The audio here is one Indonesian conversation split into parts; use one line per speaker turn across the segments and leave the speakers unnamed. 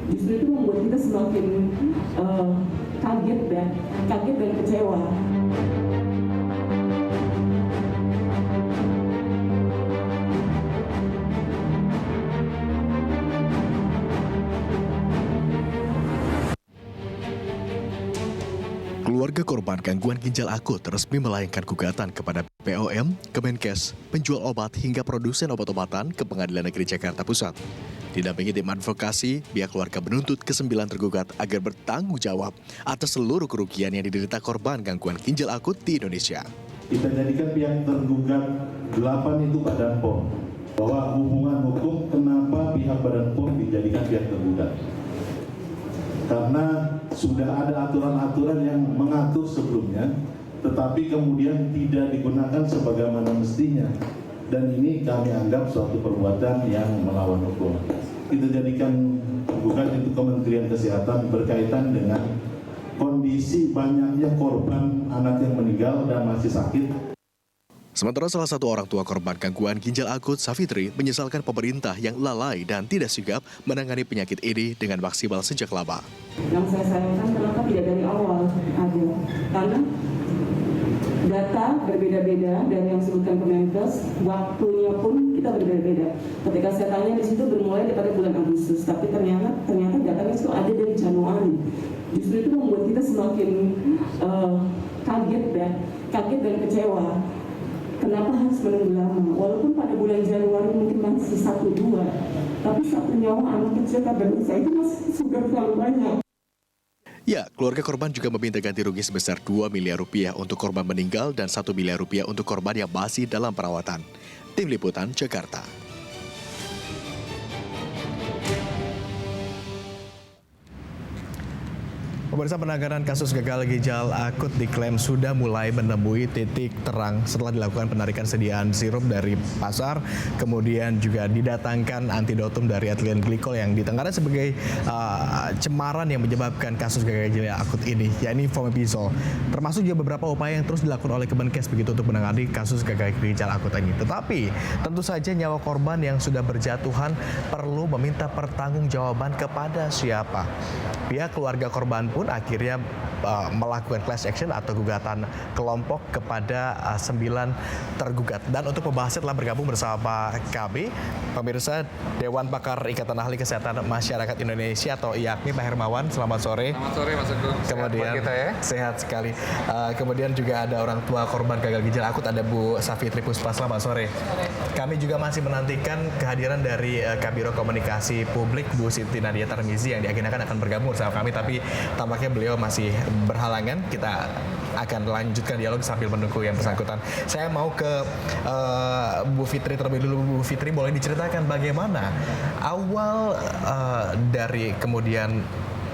Justru itu membuat kita semakin kaget dan kecewa.
Keluarga korban gangguan ginjal akut resmi melayangkan gugatan kepada BPOM, Kemenkes, penjual obat hingga produsen obat-obatan ke Pengadilan Negeri Jakarta Pusat. Didampingi tim advokasi, pihak keluarga menuntut ke-9 tergugat agar bertanggung jawab atas seluruh kerugian yang diderita korban gangguan ginjal akut di Indonesia.
Kita jadikan pihak tergugat 8 itu Badan POM. Bahwa hubungan hukum kenapa pihak Badan POM dijadikan pihak tergugat. Karena sudah ada aturan-aturan yang mengatur sebelumnya, tetapi kemudian tidak digunakan sebagaimana mestinya. Dan ini kami anggap suatu perbuatan yang melawan hukum. Kita jadikan gugat itu Kementerian Kesehatan berkaitan dengan kondisi banyaknya korban anak yang meninggal dan masih sakit.
Sementara salah satu orang tua korban gangguan ginjal akut, Safitri, menyesalkan pemerintah yang lalai dan tidak sigap menangani penyakit ini dengan maksimal sejak lama.
Yang saya sayangkan kenapa tidak dari awal ada, karena data berbeda-beda dan yang disebutkan Kemenkes, waktunya pun kita berbeda-beda. Ketika saya tanya di situ bermulai daripada bulan Agustus, tapi ternyata datanya itu ada dari Januari. Justru itu membuat kita semakin kaget dan kecewa. Kenapa harus menunggu lama? Walaupun pada bulan Januari mungkin masih 1-2, tapi satu nyawa anak kecil pada usia itu masih sudah terlalu banyak.
Ya, keluarga korban juga meminta ganti rugi sebesar 2 miliar rupiah untuk korban meninggal dan 1 miliar rupiah untuk korban yang masih dalam perawatan. Tim Liputan, Jakarta. Pemirsa, penanganan kasus gagal ginjal akut diklaim sudah mulai menemui titik terang setelah dilakukan penarikan sediaan sirup dari pasar, kemudian juga didatangkan antidotum dari etilen glikol yang ditengarai sebagai cemaran yang menyebabkan kasus gagal ginjal akut ini, yakni fomepizol. Termasuk juga beberapa upaya yang terus dilakukan oleh Kemenkes begitu untuk menangani kasus gagal ginjal akut ini. Tetapi tentu saja nyawa korban yang sudah berjatuhan perlu meminta pertanggungjawaban kepada siapa. Pihak keluarga korban pun akhirnya melakukan class action atau gugatan kelompok kepada 9 tergugat. Dan untuk membahasnya telah bergabung bersama kami, pemirsa Dewan Pakar Ikatan Ahli Kesehatan Masyarakat Indonesia atau IAKMI, Pak Hermawan. Selamat sore.
Selamat sore, Mas Agung.
Kemudian
sehat kita ya.
Sehat sekali. Kemudian juga ada orang tua korban gagal ginjal akut, ada Bu Safitri Puspa. Selamat sore. Kami juga masih menantikan kehadiran dari Kabiro Komunikasi Publik Bu Siti Nadia Tarmizi yang diagendakan akan bergabung bersama kami, tapi tampaknya beliau masih berhalangan. Kita akan lanjutkan dialog sambil menunggu yang bersangkutan. Saya mau ke Bu Fitri terlebih dulu. Bu Fitri, boleh diceritakan bagaimana awal dari kemudian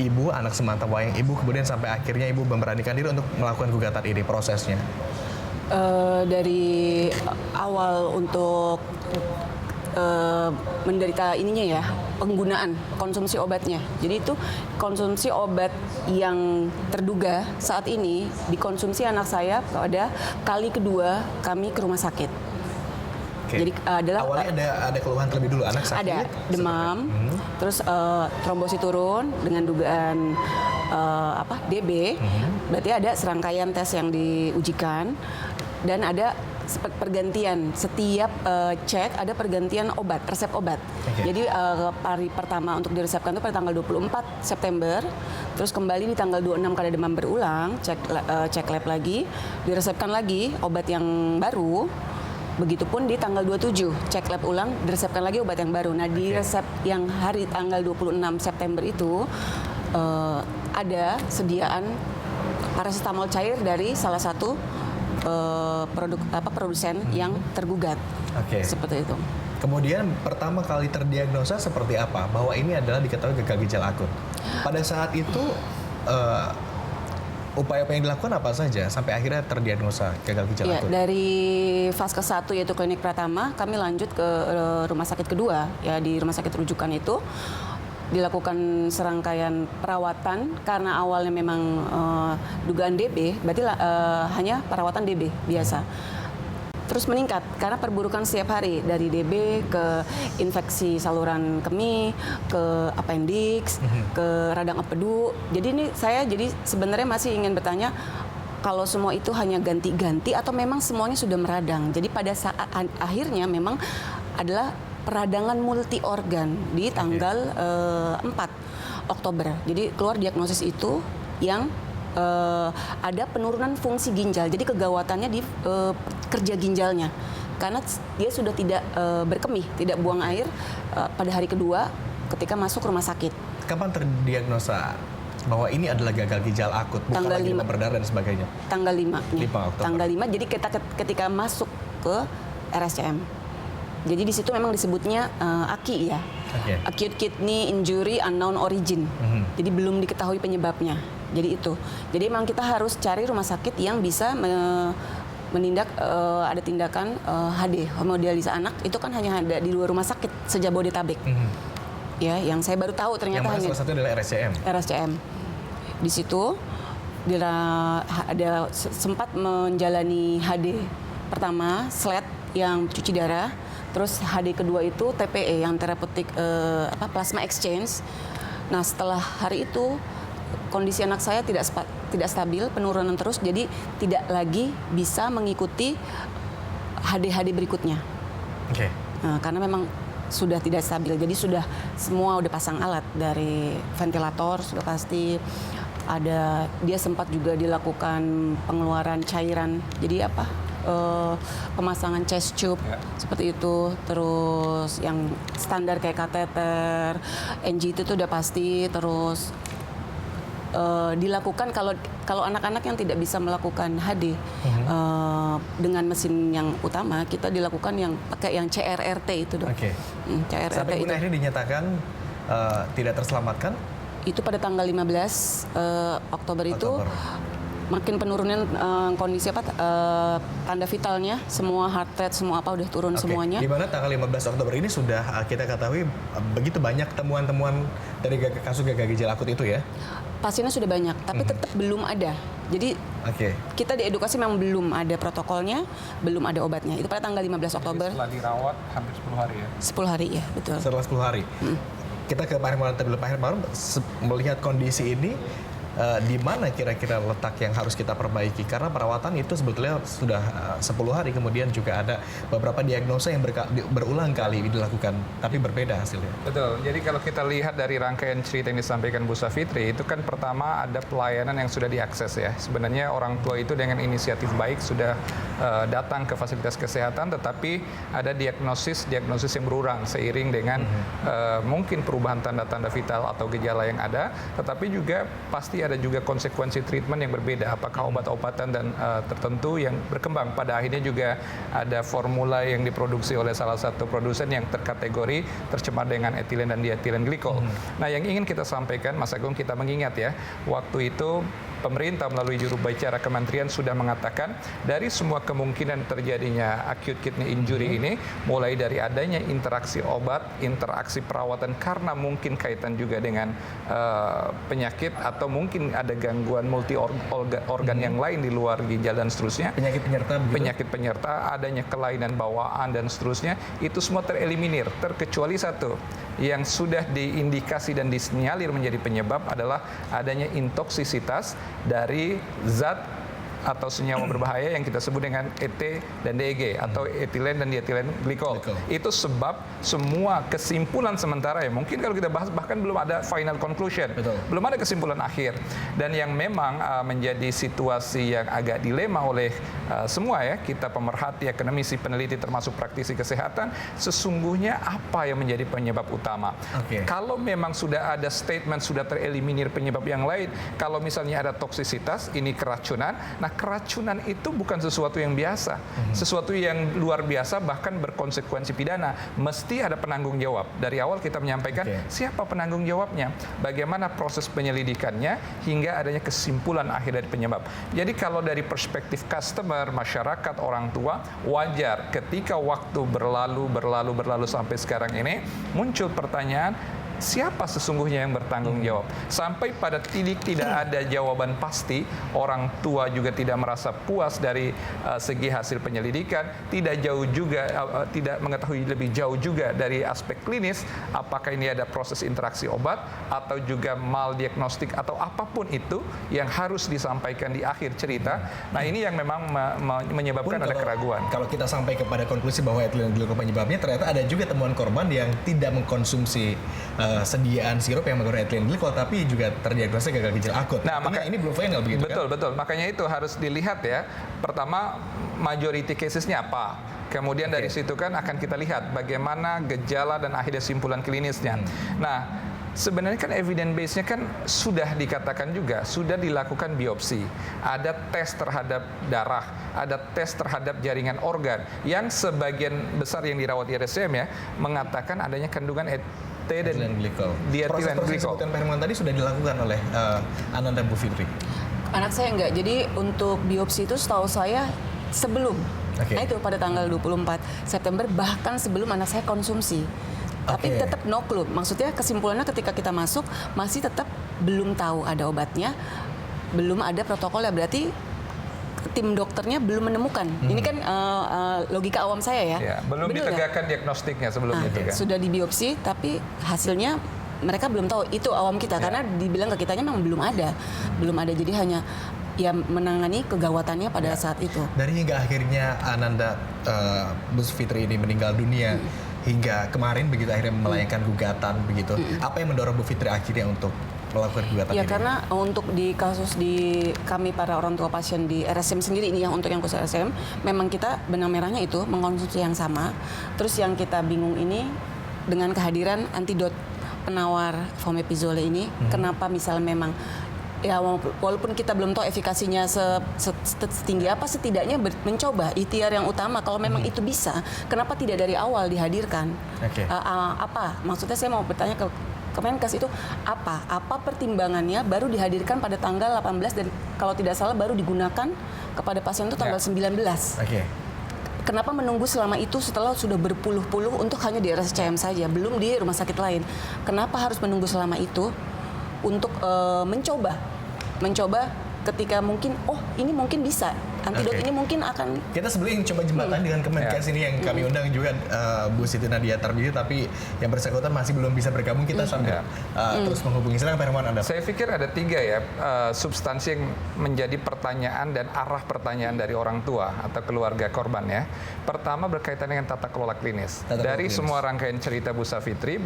ibu, anak sematawayang ibu, kemudian sampai akhirnya ibu memberanikan diri untuk melakukan gugatan ini, prosesnya?
Dari awal untuk menderita ininya ya, penggunaan konsumsi obatnya. Jadi itu konsumsi obat yang terduga saat ini dikonsumsi anak saya pada kali kedua kami ke rumah sakit.
Oke.
Jadi adalah
awalnya ada keluhan terlebih dulu, anak sakit?
ada demam, terus trombosit turun dengan dugaan DB. Berarti ada serangkaian tes yang diujikan dan ada pergantian setiap cek, ada pergantian obat, resep obat. Okay. Jadi hari pertama untuk diresepkan itu pada tanggal 24 September, terus kembali di tanggal 26 karena demam berulang, cek lab lagi, diresepkan lagi obat yang baru. Begitupun di tanggal 27, cek lab ulang, diresepkan lagi obat yang baru. Nah, di resep yang hari tanggal 26 September itu ada sediaan paracetamol cair dari salah satu produsen yang tergugat.
Oke.
Seperti itu.
Kemudian pertama kali terdiagnosa seperti apa? Bahwa ini adalah diketahui gagal ginjal akut. Pada saat itu upaya-upaya yang dilakukan apa saja sampai akhirnya terdiagnosa gagal ginjal akut?
Dari fase 1 yaitu klinik Pratama, kami lanjut ke rumah sakit kedua, ya di rumah sakit rujukan itu dilakukan serangkaian perawatan karena awalnya memang dugaan DB, berarti hanya perawatan DB biasa. terus meningkat karena perburukan setiap hari dari DB ke infeksi saluran kemih, ke appendix, ke radang empedu. Jadi ini saya sebenarnya masih ingin bertanya kalau semua itu hanya ganti-ganti atau memang semuanya sudah meradang. Jadi pada saat akhirnya memang adalah peradangan multi organ di tanggal 4 Oktober. Jadi keluar diagnosis itu yang ada penurunan fungsi ginjal. Jadi kegawatannya di kerja ginjalnya. Karena dia sudah tidak berkemih, tidak buang air pada hari kedua ketika masuk rumah sakit.
Kapan terdiagnosa bahwa ini adalah gagal ginjal akut, bukan
Tanggal
lagi
5.
berdarah dan sebagainya?
Tanggal 5-nya.
5 Oktober.
Tanggal 5, jadi kita ketika masuk ke RSCM. Jadi di situ memang disebutnya AKI ya.
Oke.
Acute Kidney Injury Unknown Origin. Jadi belum diketahui penyebabnya. Jadi itu. Jadi memang kita harus cari rumah sakit yang bisa menindak ada tindakan HD, hemodialisa anak. Itu kan hanya ada di 2 rumah sakit sejabodetabek. Ya, yang saya baru tahu ternyata
Yang mana
hanya
salah satu adalah RSCM.
RSCM. Di situ ada sempat menjalani HD pertama, SLED yang cuci darah. Terus HD kedua itu TPE yang terapeutik plasma exchange. Nah, setelah hari itu kondisi anak saya tidak stabil, penurunan terus, jadi tidak lagi bisa mengikuti HD berikutnya.
Oke.
Nah, karena memang sudah tidak stabil, jadi sudah semua udah pasang alat dari ventilator sudah pasti ada. Dia sempat juga dilakukan pengeluaran cairan, jadi pemasangan chest tube seperti itu, terus yang standar kayak kateter, NG itu udah pasti, terus dilakukan kalau anak-anak yang tidak bisa melakukan HD dengan mesin yang utama, kita dilakukan yang pakai yang CRRT itu dong.
Oke.
CRRT
Sampai
itu.
akhirnya dinyatakan tidak terselamatkan.
Itu pada tanggal 15 Oktober itu makin penurunan kondisi tanda vitalnya, semua heart rate, semua udah turun semuanya.
Di mana tanggal 15 Oktober ini sudah kita ketahui begitu banyak temuan-temuan dari kasus gagal ginjal akut itu ya?
Pasiennya sudah banyak, tapi tetap belum ada. Jadi kita diedukasi memang belum ada protokolnya, belum ada obatnya. Itu pada tanggal 15 Oktober.
Setelah dirawat hampir 10 hari ya?
10 hari ya, betul.
Setelah 10 hari. Kita ke Pak Hermawan terlebih. Pak Hermawan, melihat kondisi ini, di mana kira-kira letak yang harus kita perbaiki? Karena perawatan itu sebetulnya sudah 10 hari, kemudian juga ada beberapa diagnosa yang berulang kali dilakukan, tapi berbeda hasilnya.
Betul, jadi kalau kita lihat dari rangkaian cerita yang disampaikan Bu Safitri, itu kan pertama ada pelayanan yang sudah diakses ya. Sebenarnya orang tua itu dengan inisiatif baik sudah datang ke fasilitas kesehatan, tetapi ada diagnosis yang berulang seiring dengan mungkin perubahan tanda-tanda vital atau gejala yang ada, tetapi juga pasti ada juga konsekuensi treatment yang berbeda, apakah obat-obatan dan tertentu yang berkembang. Pada akhirnya juga ada formula yang diproduksi oleh salah satu produsen yang terkategori tercemar dengan etilen dan dietilen glikol. Nah, yang ingin kita sampaikan, Mas Agung, kita mengingat ya, waktu itu pemerintah melalui juru bicara kementerian sudah mengatakan dari semua kemungkinan terjadinya acute kidney injury ini, mulai dari adanya interaksi obat, interaksi perawatan karena mungkin kaitan juga dengan penyakit atau mungkin ada gangguan multi organ yang lain di luar ginjal dan seterusnya. Penyakit penyerta, adanya kelainan bawaan dan seterusnya, itu semua tereliminir, terkecuali satu yang sudah diindikasi dan disinyalir menjadi penyebab adalah adanya intoksisitas dari zat atau senyawa berbahaya yang kita sebut dengan ET dan DEG atau etilen dan dietilen glikol. Itu sebab semua kesimpulan sementara ya, mungkin kalau kita bahas bahkan belum ada final conclusion. Belum ada kesimpulan akhir. Dan yang memang menjadi situasi yang agak dilema oleh semua ya, kita pemerhati, akademisi, peneliti termasuk praktisi kesehatan, sesungguhnya apa yang menjadi penyebab utama. Kalau memang sudah ada statement sudah tereliminir penyebab yang lain, kalau misalnya ada toksisitas, ini keracunan. Nah, keracunan itu bukan sesuatu yang biasa, sesuatu yang luar biasa bahkan berkonsekuensi pidana. Mesti ada penanggung jawab. Dari awal kita menyampaikan siapa penanggung jawabnya, bagaimana proses penyelidikannya hingga adanya kesimpulan akhir dari penyebab. Jadi kalau dari perspektif customer, masyarakat, orang tua, wajar ketika waktu berlalu sampai sekarang ini muncul pertanyaan, siapa sesungguhnya yang bertanggung jawab. Sampai pada titik tidak ada jawaban pasti, orang tua juga tidak merasa puas dari segi hasil penyelidikan, tidak mengetahui lebih jauh juga dari aspek klinis, apakah ini ada proses interaksi obat atau juga maldiagnostik atau apapun itu yang harus disampaikan di akhir cerita. Nah, ini yang memang menyebabkan ada keraguan.
Kalau kita sampai kepada konklusi bahwa ethylene glikol penyebabnya, ternyata ada juga temuan korban yang tidak mengkonsumsi sediaan sirup yang mengandung ethylene glikol, tapi juga terdiagnosa gagal ginjal akut.
Nah,
ini belum final begitu kan?
Betul. Makanya itu harus dilihat ya. Pertama, majority casesnya apa. Kemudian dari situ kan akan kita lihat bagaimana gejala dan akhirnya simpulan klinisnya. Nah, sebenarnya kan evidence base-nya kan sudah dikatakan juga, sudah dilakukan biopsi. Ada tes terhadap darah, ada tes terhadap jaringan organ, yang sebagian besar yang dirawat di RSCM ya, mengatakan adanya kandungan
ethylene glikol.
Diethylene
Proses
glikol.
sebutan Pak Hermawan tadi sudah dilakukan oleh Ananda Bu Fitri.
Anak saya enggak. Jadi untuk biopsi itu setahu saya sebelum. Nah itu pada tanggal 24 September, bahkan sebelum anak saya konsumsi. Tapi tetap no clue. Maksudnya kesimpulannya ketika kita masuk masih tetap belum tahu ada obatnya, belum ada protokolnya. Berarti tim dokternya belum menemukan. Ini kan logika awam saya ya.
Belum
bener
ditegakkan diagnostiknya sebelum itu kan.
Sudah dibiopsi tapi hasilnya mereka belum tahu. Itu awam kita karena dibilang ke kitanya memang belum ada. Jadi hanya ya menangani kegawatannya pada saat itu.
Dari hingga akhirnya Ananda Bu Fitri ini meninggal dunia hingga kemarin begitu akhirnya melayangkan gugatan begitu. Apa yang mendorong Bu Fitri akhirnya untuk melakukan gugatan
ya
ini?
Karena untuk di kasus di kami para orang tua pasien di RSCM sendiri ini yang untuk yang khusus RSCM, memang kita benang merahnya itu mengkonsumsi yang sama. Terus yang kita bingung ini dengan kehadiran antidot penawar fomepizole ini, kenapa misal memang ya walaupun kita belum tahu efikasinya setinggi apa, setidaknya mencoba ikhtiar yang utama kalau memang itu bisa, kenapa tidak dari awal dihadirkan? Apa maksudnya, saya mau bertanya ke Kemenkes itu apa pertimbangannya baru dihadirkan pada tanggal 18 dan kalau tidak salah baru digunakan kepada pasien itu tanggal 19. Kenapa menunggu selama itu setelah sudah berpuluh-puluh untuk hanya di RSCM saja, belum di rumah sakit lain? Kenapa harus menunggu selama itu untuk mencoba ketika mungkin ini mungkin bisa antidot ini mungkin akan.
Kita sebelumnya coba jembatan dengan Kemenkes ini yang kami undang juga Bu Siti Nadia Tarmizi, tapi yang bersangkutan masih belum bisa bergabung. Kita sambil terus menghubungi. Silakan Pak Hermawan, Anda.
Saya pikir ada 3 ya substansi yang menjadi pertanyaan dan arah pertanyaan dari orang tua atau keluarga korban ya. Pertama berkaitan dengan tata kelola klinis. Dari semua rangkaian cerita Bu Safitri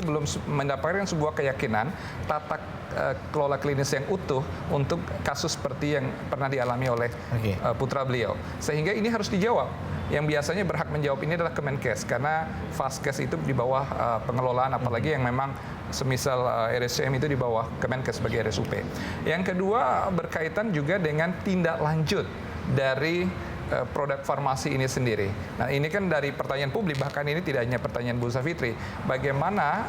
belum mendapatkan sebuah keyakinan tata kelola klinis yang utuh untuk kasus seperti yang pernah dialami oleh putra beliau. Sehingga ini harus dijawab. Yang biasanya berhak menjawab ini adalah Kemenkes, karena Faskes itu di bawah pengelolaan, apalagi yang memang semisal RSCM itu di bawah Kemenkes sebagai RSUP. Yang kedua berkaitan juga dengan tindak lanjut dari produk farmasi ini sendiri. Nah, ini kan dari pertanyaan publik, bahkan ini tidak hanya pertanyaan Bu Safitri. Bagaimana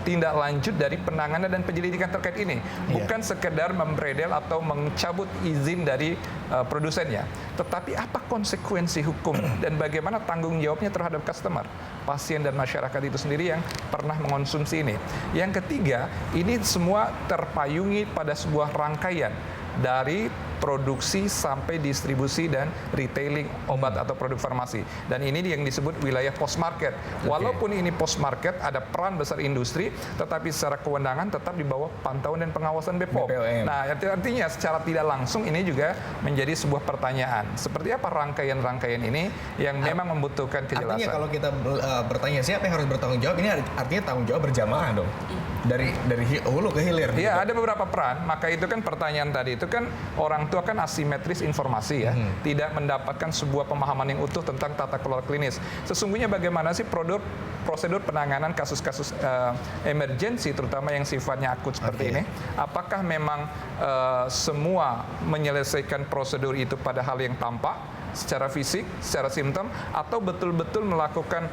tindak lanjut dari penanganan dan penyelidikan terkait ini, bukan sekedar membredel atau mencabut izin dari produsennya, tetapi apa konsekuensi hukum dan bagaimana tanggung jawabnya terhadap customer, pasien dan masyarakat itu sendiri yang pernah mengonsumsi ini. Yang ketiga, ini semua terpayungi pada sebuah rangkaian dari produksi sampai distribusi dan retailing obat atau produk farmasi. Dan ini yang disebut wilayah post market. Walaupun ini post market, ada peran besar industri, tetapi secara kewenangan tetap di bawah pantauan dan pengawasan BPOM. Nah, artinya secara tidak langsung ini juga menjadi sebuah pertanyaan. Seperti apa rangkaian-rangkaian ini yang memang membutuhkan kejelasan.
Artinya kalau kita bertanya siapa yang harus bertanggung jawab, ini artinya tanggung jawab berjamaah dong. Dari hulu ke hilir.
Iya, ada beberapa peran. Maka itu kan pertanyaan tadi itu kan orang tua kan asimetris informasi ya, tidak mendapatkan sebuah pemahaman yang utuh tentang tata kelola klinis. Sesungguhnya bagaimana sih prosedur penanganan kasus-kasus emergensi, terutama yang sifatnya akut seperti ini? Apakah memang semua menyelesaikan prosedur itu pada hal yang tampak? Secara fisik, secara simptom, atau betul-betul melakukan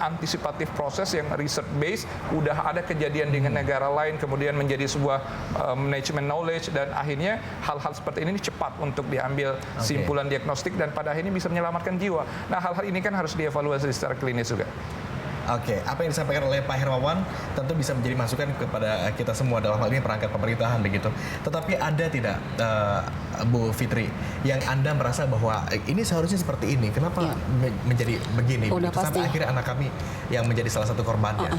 antisipatif proses yang research based, udah ada kejadian dengan negara lain, kemudian menjadi sebuah management knowledge, dan akhirnya hal-hal seperti ini cepat untuk diambil simpulan diagnostik dan pada akhirnya bisa menyelamatkan jiwa. Nah, hal-hal ini kan harus dievaluasi secara klinis juga.
Oke, apa yang disampaikan oleh Pak Hermawan tentu bisa menjadi masukan kepada kita semua dalam hal ini perangkat pemerintahan begitu. Tetapi ada tidak Bu Fitri yang Anda merasa bahwa ini seharusnya seperti ini, kenapa menjadi begini?
Udah
Begitu, sampai
pasti.
akhirnya anak kami yang menjadi salah satu korbannya.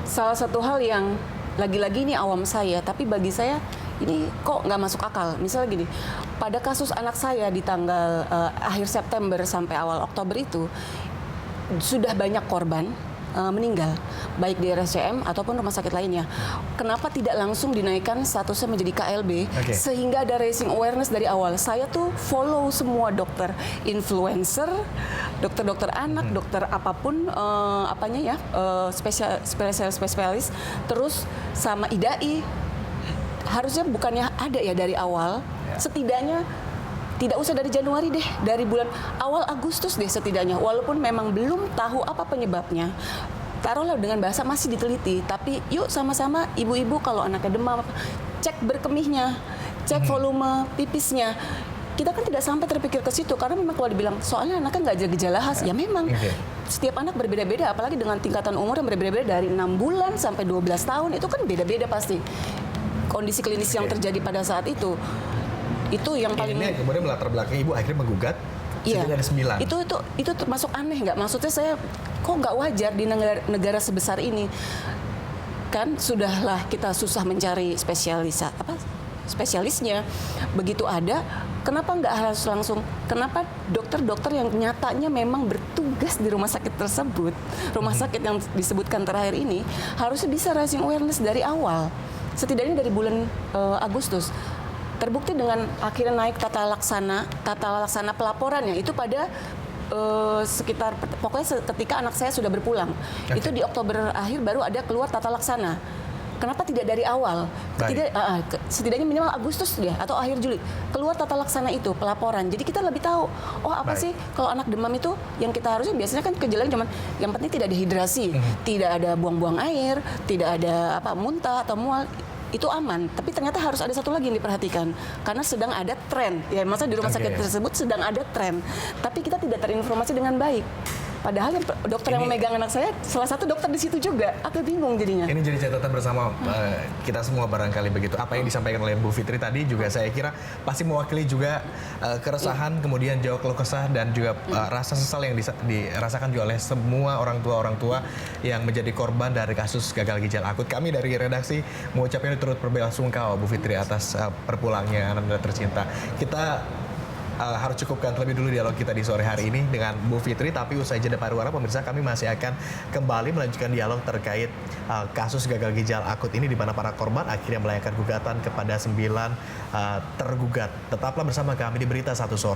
Salah satu hal yang lagi-lagi ini awam saya, tapi bagi saya ini kok nggak masuk akal. Misalnya gini, pada kasus anak saya di tanggal akhir September sampai awal Oktober itu sudah banyak korban meninggal, baik di RSCM ataupun rumah sakit lainnya. Kenapa tidak langsung dinaikkan statusnya menjadi KLB, sehingga ada raising awareness dari awal? Saya tuh follow semua dokter influencer, dokter-dokter anak, dokter apapun spesialis, terus sama IDAI. Harusnya bukannya ada ya dari awal, setidaknya tidak usah dari Januari deh, dari bulan awal Agustus deh setidaknya. Walaupun memang belum tahu apa penyebabnya, taruhlah dengan bahasa masih diteliti. Tapi yuk sama-sama ibu-ibu kalau anaknya demam, cek berkemihnya, cek volume pipisnya. Kita kan tidak sampai terpikir ke situ karena memang kalau dibilang soalnya anaknya nggak ada gejala khas, ya memang setiap anak berbeda-beda, apalagi dengan tingkatan umur yang berbeda-beda dari 6 bulan sampai 12 tahun itu kan beda-beda pasti kondisi klinis yang terjadi pada saat itu. Itu yang paling
ini kemudian melatar belakang ibu akhirnya menggugat setidaknya ada 9.
Itu termasuk aneh nggak? Maksudnya saya kok nggak wajar di negara sebesar ini kan sudahlah kita susah mencari spesialisnya, begitu ada kenapa nggak harus langsung, kenapa dokter-dokter yang nyatanya memang bertugas di rumah sakit tersebut, rumah sakit yang disebutkan terakhir ini harusnya bisa raising awareness dari awal, setidaknya dari bulan Agustus. Terbukti dengan akhirnya naik tata laksana pelaporannya itu pada sekitar pokoknya ketika anak saya sudah berpulang. Itu di Oktober akhir baru ada keluar tata laksana. Kenapa tidak dari awal? Setidaknya minimal Agustus ya atau akhir Juli keluar tata laksana itu pelaporan. Jadi kita lebih tahu sih kalau anak demam itu yang kita harusnya biasanya kan gejalanya cuman yang penting tidak dehidrasi, tidak ada buang-buang air, tidak ada muntah atau mual. Itu aman, tapi ternyata harus ada satu lagi yang diperhatikan karena sedang ada tren ya, masa di rumah sakit tersebut sedang ada tren, tapi kita tidak terinformasi dengan baik. Padahal yang dokter yang memegang anak saya salah satu dokter di situ juga, aku bingung jadinya.
Ini jadi catatan bersama kita semua barangkali begitu. Apa yang disampaikan oleh Bu Fitri tadi juga saya kira pasti mewakili juga keresahan, kemudian jauh keluh kesah dan juga rasa sesal yang dirasakan juga oleh semua orang tua yang menjadi korban dari kasus gagal ginjal akut. Kami dari redaksi mengucapkan turut berbelasungkawa Bu Fitri atas berpulangnya Anda tercinta. Kita harus cukupkan terlebih dulu dialog kita di sore hari ini dengan Bu Fitri, tapi usai jeda pariwara pemirsa kami masih akan kembali melanjutkan dialog terkait kasus gagal ginjal akut ini di mana para korban akhirnya melayangkan gugatan kepada 9 tergugat. Tetaplah bersama kami di Berita Satu Sore.